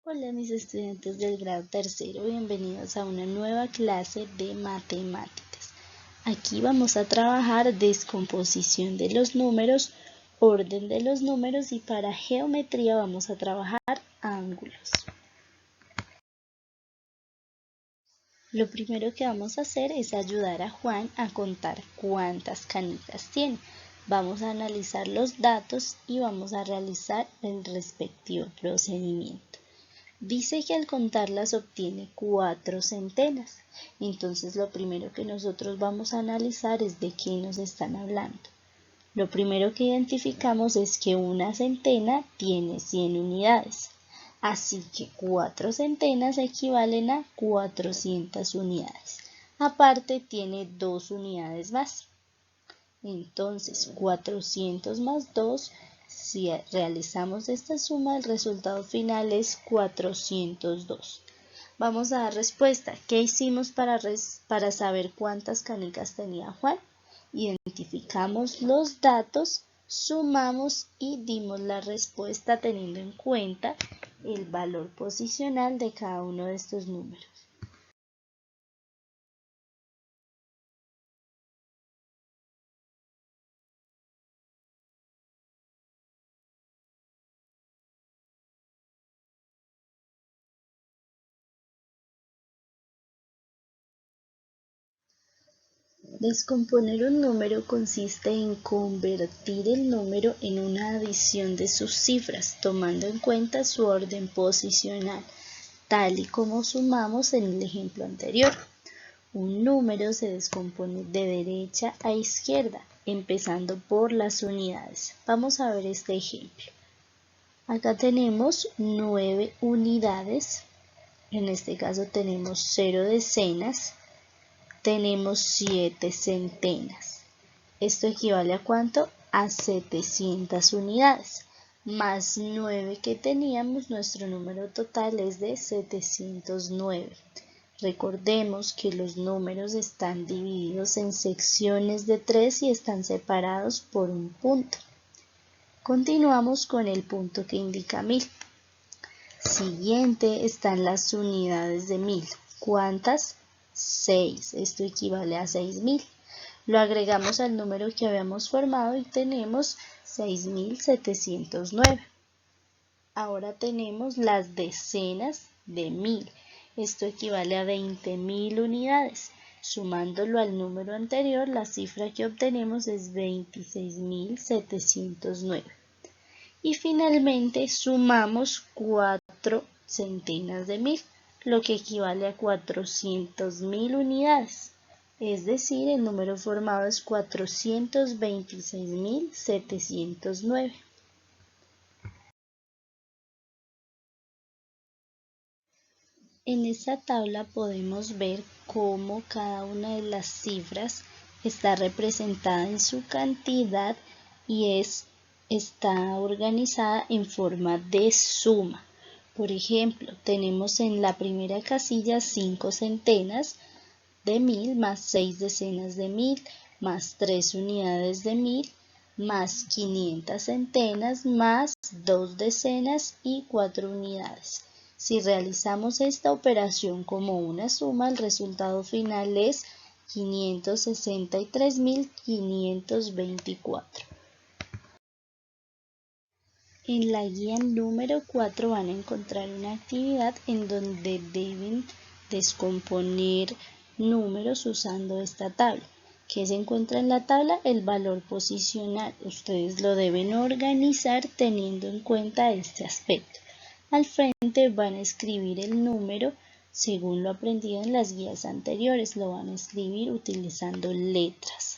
Hola mis estudiantes del grado tercero, bienvenidos a una nueva clase de matemáticas. Aquí vamos a trabajar descomposición de los números, orden de los números y para geometría vamos a trabajar ángulos. Lo primero que vamos a hacer es ayudar a Juan a contar cuántas canicas tiene. Vamos a analizar los datos y vamos a realizar el respectivo procedimiento. Dice que al contarlas obtiene 4 centenas. Entonces lo primero que nosotros vamos a analizar es de qué nos están hablando. Lo primero que identificamos es que una centena tiene 100 unidades. Así que 4 centenas equivalen a 400 unidades. Aparte tiene 2 unidades más. Entonces 400 más 2, si realizamos esta suma, el resultado final es 402. Vamos a dar respuesta. ¿Qué hicimos para saber cuántas canicas tenía Juan? Identificamos los datos, sumamos y dimos la respuesta teniendo en cuenta el valor posicional de cada uno de estos números. Descomponer un número consiste en convertir el número en una adición de sus cifras, tomando en cuenta su orden posicional, tal y como sumamos en el ejemplo anterior. Un número se descompone de derecha a izquierda, empezando por las unidades. Vamos a ver este ejemplo. Acá tenemos 9 unidades, en este caso tenemos 0 decenas, tenemos 7 centenas. Esto equivale a ¿cuánto? A 700 unidades. Más 9 que teníamos, nuestro número total es de 709. Recordemos que los números están divididos en secciones de 3 y están separados por un punto. Continuamos con el punto que indica 1000. Siguiente están las unidades de 1000. ¿Cuántas? 6. Esto equivale a 6000. Lo agregamos al número que habíamos formado y tenemos 6709. Ahora tenemos las decenas de 1000. Esto equivale a 20.000 unidades. Sumándolo al número anterior, la cifra que obtenemos es 26.709. Y finalmente sumamos 4 centenas de 1000, lo que equivale a 400.000 unidades. Es decir, el número formado es 426.709. En esta tabla podemos ver cómo cada una de las cifras está representada en su cantidad y está organizada en forma de suma. Por ejemplo, tenemos en la primera casilla 5 centenas de 1000 más 6 decenas de 1000 más 3 unidades de 1000 más 500 centenas más 2 decenas y 4 unidades. Si realizamos esta operación como una suma, el resultado final es 563.524. En la guía número 4 van a encontrar una actividad en donde deben descomponer números usando esta tabla. ¿Qué se encuentra en la tabla? El valor posicional. Ustedes lo deben organizar teniendo en cuenta este aspecto. Al frente van a escribir el número según lo aprendido en las guías anteriores. Lo van a escribir utilizando letras.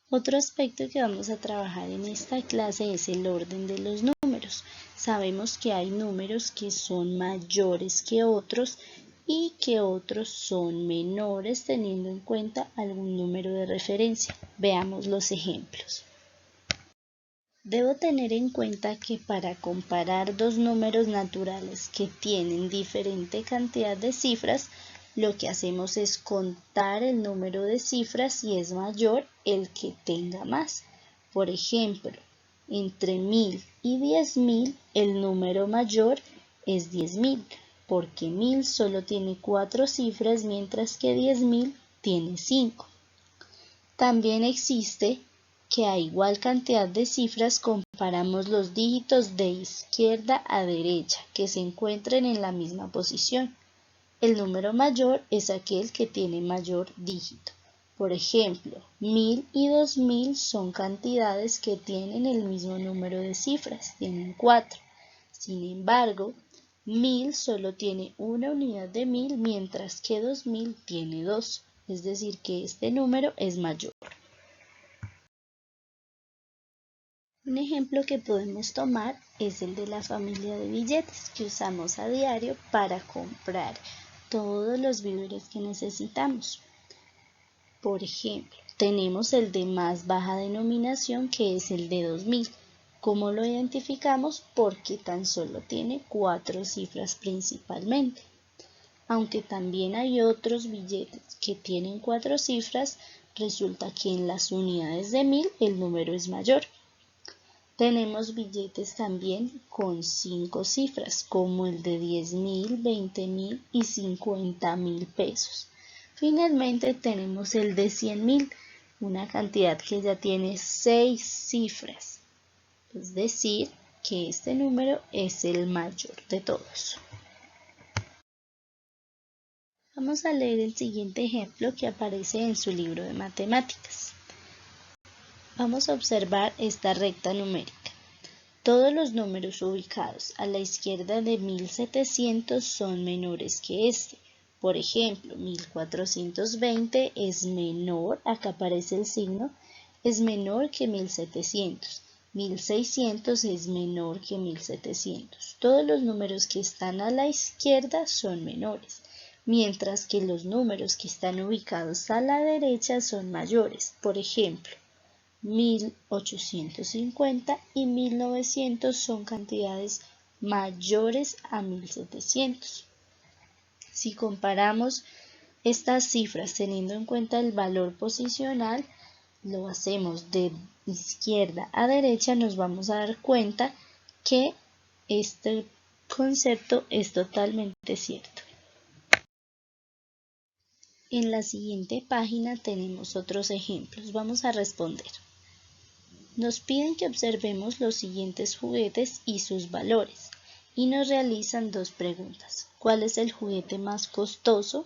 Otro aspecto que vamos a trabajar en esta clase es el orden de los números. Sabemos que hay números que son mayores que otros y que otros son menores teniendo en cuenta algún número de referencia. Veamos los ejemplos. Debo tener en cuenta que para comparar dos números naturales que tienen diferente cantidad de cifras, lo que hacemos es contar el número de cifras y es mayor el que tenga más. Por ejemplo, Entre 1000 y 10.000 el número mayor es 10.000, porque 1000 solo tiene 4 cifras mientras que 10.000 tiene 5. También existe que a igual cantidad de cifras comparamos los dígitos de izquierda a derecha que se encuentren en la misma posición. El número mayor es aquel que tiene mayor dígito. Por ejemplo, 1000 y 2000 son cantidades que tienen el mismo número de cifras, tienen 4. Sin embargo, 1000 solo tiene una unidad de 1000, mientras que 2000 tiene 2, es decir, que este número es mayor. Un ejemplo que podemos tomar es el de la familia de billetes que usamos a diario para comprar todos los víveres que necesitamos. Por ejemplo, tenemos el de más baja denominación que es el de 2000. ¿Cómo lo identificamos? Porque tan solo tiene 4 cifras principalmente. Aunque también hay otros billetes que tienen 4 cifras, resulta que en las unidades de 1000 el número es mayor. Tenemos billetes también con 5 cifras, como el de 10.000, 20.000 y 50.000 pesos. Finalmente tenemos el de 100.000, una cantidad que ya tiene 6 cifras, es decir, que este número es el mayor de todos. Vamos a leer el siguiente ejemplo que aparece en su libro de matemáticas. Vamos a observar esta recta numérica. Todos los números ubicados a la izquierda de 1700 son menores que este. Por ejemplo, 1420 es menor, acá aparece el signo, es menor que 1700. 1600 es menor que 1700. Todos los números que están a la izquierda son menores, mientras que los números que están ubicados a la derecha son mayores. Por ejemplo, 1850 y 1900 son cantidades mayores a 1700. Si comparamos estas cifras teniendo en cuenta el valor posicional, lo hacemos de izquierda a derecha, nos vamos a dar cuenta que este concepto es totalmente cierto. En la siguiente página tenemos otros ejemplos. Vamos a responder. Nos piden que observemos los siguientes juguetes y sus valores y nos realizan dos preguntas. ¿Cuál es el juguete más costoso?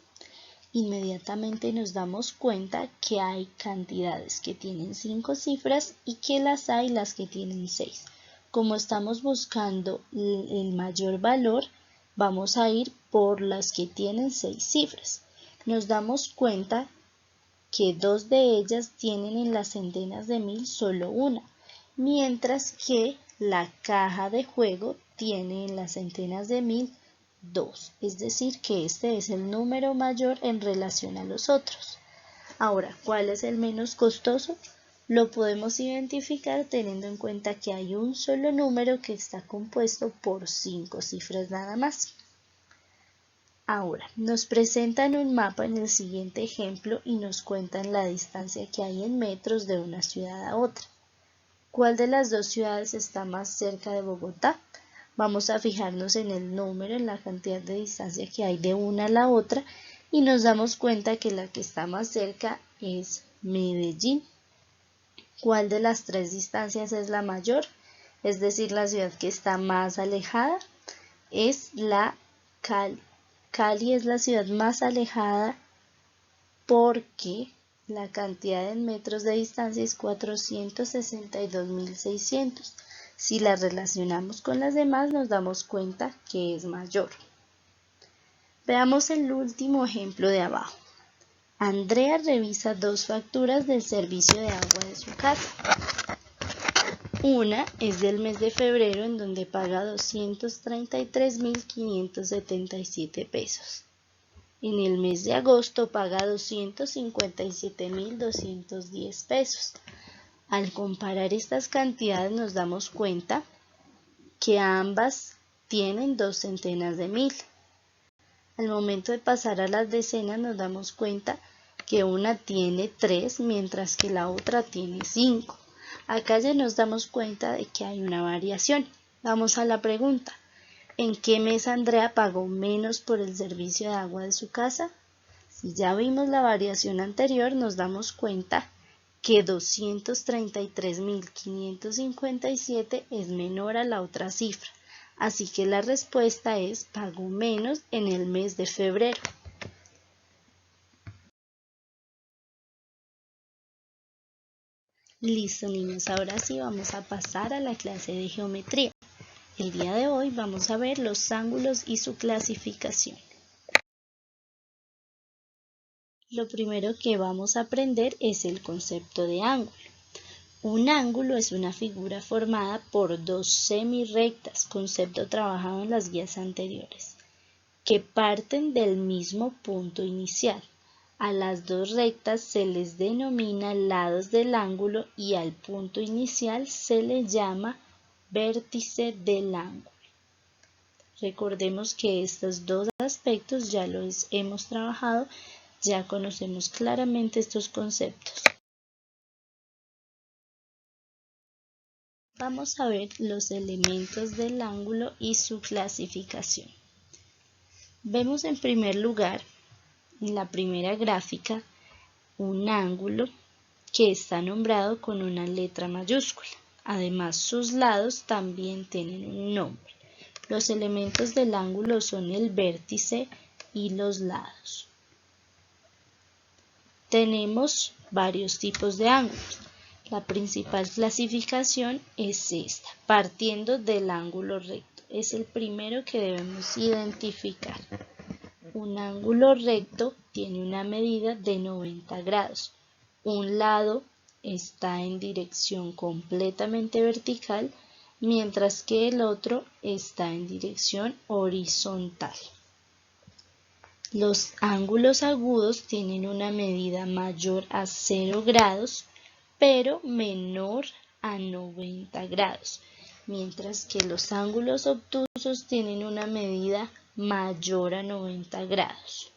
Inmediatamente nos damos cuenta que hay cantidades que tienen 5 cifras y que las hay las que tienen 6. Como estamos buscando el mayor valor, vamos a ir por las que tienen 6 cifras. Nos damos cuenta que 2 de ellas tienen en las centenas de mil solo una, mientras que la caja de juego tiene en las centenas de mil 2, es decir que este es el número mayor en relación a los otros. Ahora, ¿cuál es el menos costoso? Lo podemos identificar teniendo en cuenta que hay un solo número que está compuesto por 5 cifras nada más. Ahora, nos presentan un mapa en el siguiente ejemplo y nos cuentan la distancia que hay en metros de una ciudad a otra. ¿Cuál de las dos ciudades está más cerca de Bogotá? Vamos a fijarnos en el número, en la cantidad de distancia que hay de una a la otra y nos damos cuenta que la que está más cerca es Medellín. ¿Cuál de las tres distancias es la mayor? Es decir, la ciudad que está más alejada es la Cali. Cali es la ciudad más alejada porque la cantidad en metros de distancia es 462.600. Si la relacionamos con las demás nos damos cuenta que es mayor. Veamos el último ejemplo de abajo. Andrea revisa 2 facturas del servicio de agua de su casa. Una es del mes de febrero en donde paga 233.577 pesos. En el mes de agosto paga 257.210 pesos. Al comparar estas cantidades nos damos cuenta que ambas tienen 2 centenas de mil. Al momento de pasar a las decenas nos damos cuenta que una tiene 3 mientras que la otra tiene 5. Acá ya nos damos cuenta de que hay una variación. Vamos a la pregunta. ¿En qué mes Andrea pagó menos por el servicio de agua de su casa? Si ya vimos la variación anterior, nos damos cuenta que 233.557 es menor a la otra cifra. Así que la respuesta es pagó menos en el mes de febrero. Listo, niños, ahora sí vamos a pasar a la clase de geometría. El día de hoy vamos a ver los ángulos y su clasificación. Lo primero que vamos a aprender es el concepto de ángulo. Un ángulo es una figura formada por dos semirrectas, concepto trabajado en las guías anteriores, que parten del mismo punto inicial. A las dos rectas se les denomina lados del ángulo y al punto inicial se le llama vértice del ángulo. Recordemos que estos dos aspectos ya los hemos trabajado, ya conocemos claramente estos conceptos. Vamos a ver los elementos del ángulo y su clasificación. Vemos en primer lugar, en la primera gráfica, un ángulo que está nombrado con una letra mayúscula. Además, sus lados también tienen un nombre. Los elementos del ángulo son el vértice y los lados. Tenemos varios tipos de ángulos. La principal clasificación es esta, partiendo del ángulo recto. Es el primero que debemos identificar. Un ángulo recto tiene una medida de 90 grados. Un lado está en dirección completamente vertical, mientras que el otro está en dirección horizontal. Los ángulos agudos tienen una medida mayor a 0 grados, pero menor a 90 grados, mientras que los ángulos obtusos tienen una medida mayor a 90 grados.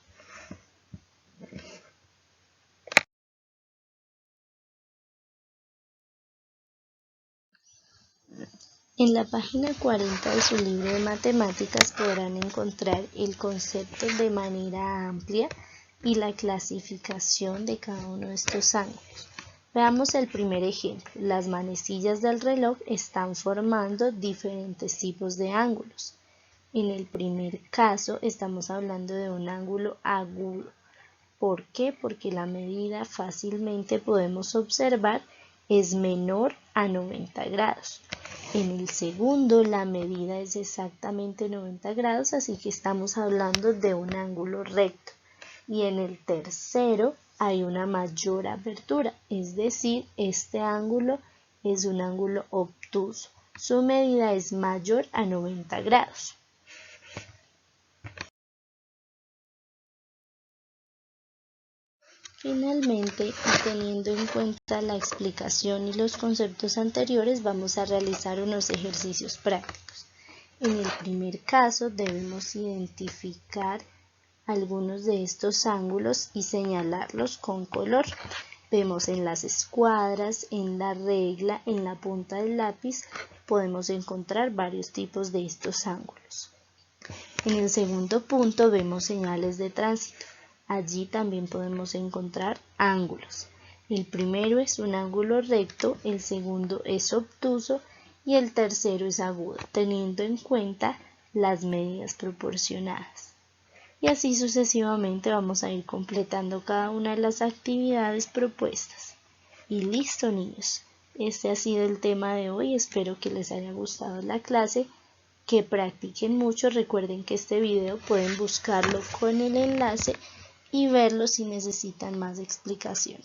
En la página 40 de su libro de matemáticas podrán encontrar el concepto de manera amplia y la clasificación de cada uno de estos ángulos. Veamos el primer ejemplo. Las manecillas del reloj están formando diferentes tipos de ángulos. En el primer caso estamos hablando de un ángulo agudo. ¿Por qué? Porque la medida fácilmente podemos observar es menor a 90 grados. En el segundo la medida es exactamente 90 grados, así que estamos hablando de un ángulo recto. Y en el tercero hay una mayor apertura, es decir, este ángulo es un ángulo obtuso. Su medida es mayor a 90 grados. Finalmente, y teniendo en cuenta la explicación y los conceptos anteriores, vamos a realizar unos ejercicios prácticos. En el primer caso debemos identificar algunos de estos ángulos y señalarlos con color. Vemos en las escuadras, en la regla, en la punta del lápiz, podemos encontrar varios tipos de estos ángulos. En el segundo punto vemos señales de tránsito. Allí también podemos encontrar ángulos. El primero es un ángulo recto, el segundo es obtuso y el tercero es agudo, teniendo en cuenta las medidas proporcionadas. Y así sucesivamente vamos a ir completando cada una de las actividades propuestas. Y listo, niños. Este ha sido el tema de hoy. Espero que les haya gustado la clase, que practiquen mucho. Recuerden que este video pueden buscarlo con el enlace y verlo si necesitan más explicación.